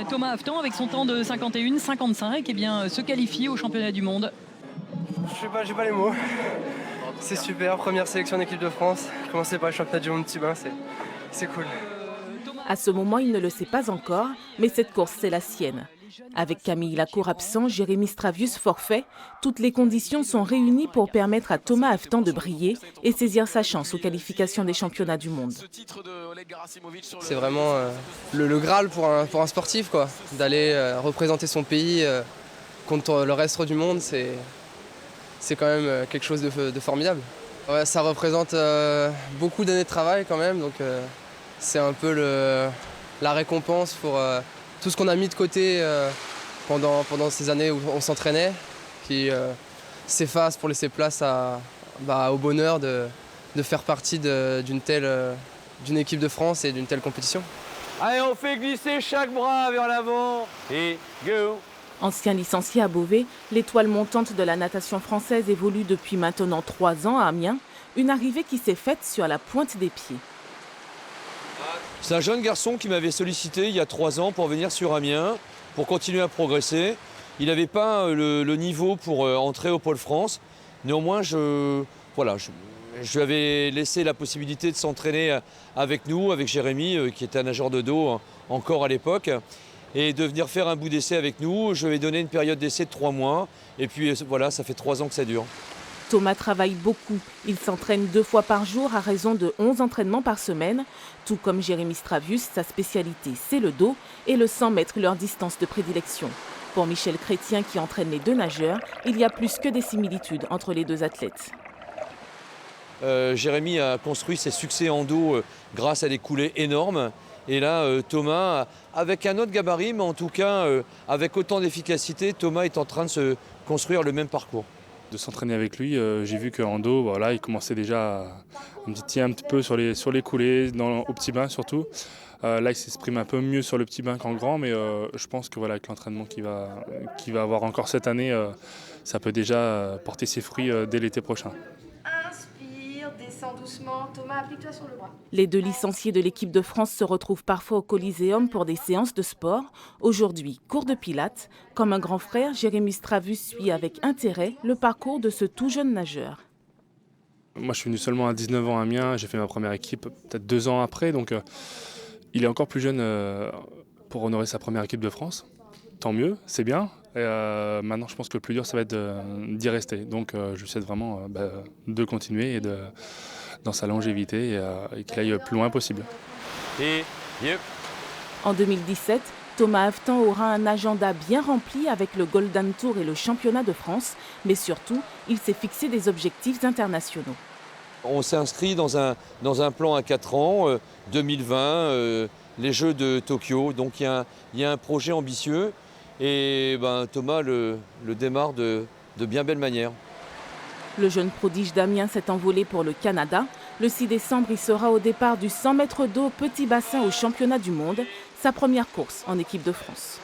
Thomas Haftan, avec son temps de 51,55, eh bien, se qualifie au championnat du monde. Je sais pas, j'ai pas les mots. C'est super, première sélection en équipe de France. Commencer par le championnat du monde petit bain, c'est cool. À ce moment, il ne le sait pas encore, mais cette course, c'est la sienne. Avec Camille Lacour absent, Jérémy Stravius forfait, toutes les conditions sont réunies pour permettre à Thomas Haftan de briller et saisir sa chance aux qualifications des championnats du monde. C'est vraiment le Graal pour un sportif, quoi. D'aller représenter son pays contre le reste du monde, c'est quand même quelque chose de formidable. Ouais, ça représente beaucoup d'années de travail quand même, donc c'est un peu la récompense pour tout ce qu'on a mis de côté pendant ces années où on s'entraînait, qui s'efface pour laisser place au bonheur de faire partie d'une équipe de France et d'une telle compétition. Allez, on fait glisser chaque bras vers l'avant et go! Ancien licencié à Beauvais, l'étoile montante de la natation française évolue depuis maintenant 3 ans à Amiens, une arrivée qui s'est faite sur la pointe des pieds. C'est un jeune garçon qui m'avait sollicité il y a 3 ans pour venir sur Amiens, pour continuer à progresser. Il n'avait pas le niveau pour entrer au Pôle France. Néanmoins, je lui avais laissé la possibilité de s'entraîner avec nous, avec Jérémy, qui était un nageur de dos encore à l'époque, et de venir faire un bout d'essai avec nous. Je lui ai donné une période d'essai de 3 mois, et puis voilà, ça fait 3 ans que ça dure. Thomas travaille beaucoup. Il s'entraîne 2 fois par jour à raison de 11 entraînements par semaine. Tout comme Jérémy Stravius, sa spécialité, c'est le dos et le 100 mètres, leur distance de prédilection. Pour Michel Chrétien, qui entraîne les 2 nageurs, il y a plus que des similitudes entre les 2 athlètes. Jérémy a construit ses succès en dos grâce à des coulées énormes. Et là, Thomas, avec un autre gabarit, mais en tout cas, avec autant d'efficacité, Thomas est en train de se construire le même parcours. De s'entraîner avec lui, j'ai vu qu'en dos, voilà, il commençait déjà un petit peu sur les coulées, au petit bain surtout. Là, il s'exprime un peu mieux sur le petit bain qu'en grand, mais je pense que voilà, avec l'entraînement qu'il va avoir encore cette année, ça peut déjà porter ses fruits dès l'été prochain. Inspire, descends doucement. Thomas, applique-toi sur le bras. Les 2 licenciés de l'équipe de France se retrouvent parfois au Coliseum pour des séances de sport. Aujourd'hui, cours de pilates. Comme un grand frère, Jérémy Stravius suit avec intérêt le parcours de ce tout jeune nageur. Moi, je suis venu seulement à 19 ans à Amiens. J'ai fait ma première équipe peut-être 2 ans après. Donc, il est encore plus jeune pour honorer sa première équipe de France. Tant mieux, c'est bien. Et maintenant, je pense que le plus dur, ça va être d'y rester. Donc, je lui souhaite vraiment de continuer et dans sa longévité et qu'il aille le plus loin possible. Et yep. En 2017, Thomas Haftan aura un agenda bien rempli avec le Golden Tour et le championnat de France. Mais surtout, il s'est fixé des objectifs internationaux. On s'est inscrit dans un plan à 4 ans, 2020, les Jeux de Tokyo. Donc il y a un projet ambitieux et Thomas le démarre de bien belle manière. Le jeune prodige d'Amiens s'est envolé pour le Canada. Le 6 décembre, il sera au départ du 100 mètres d'eau petit bassin au championnat du monde, sa première course en équipe de France.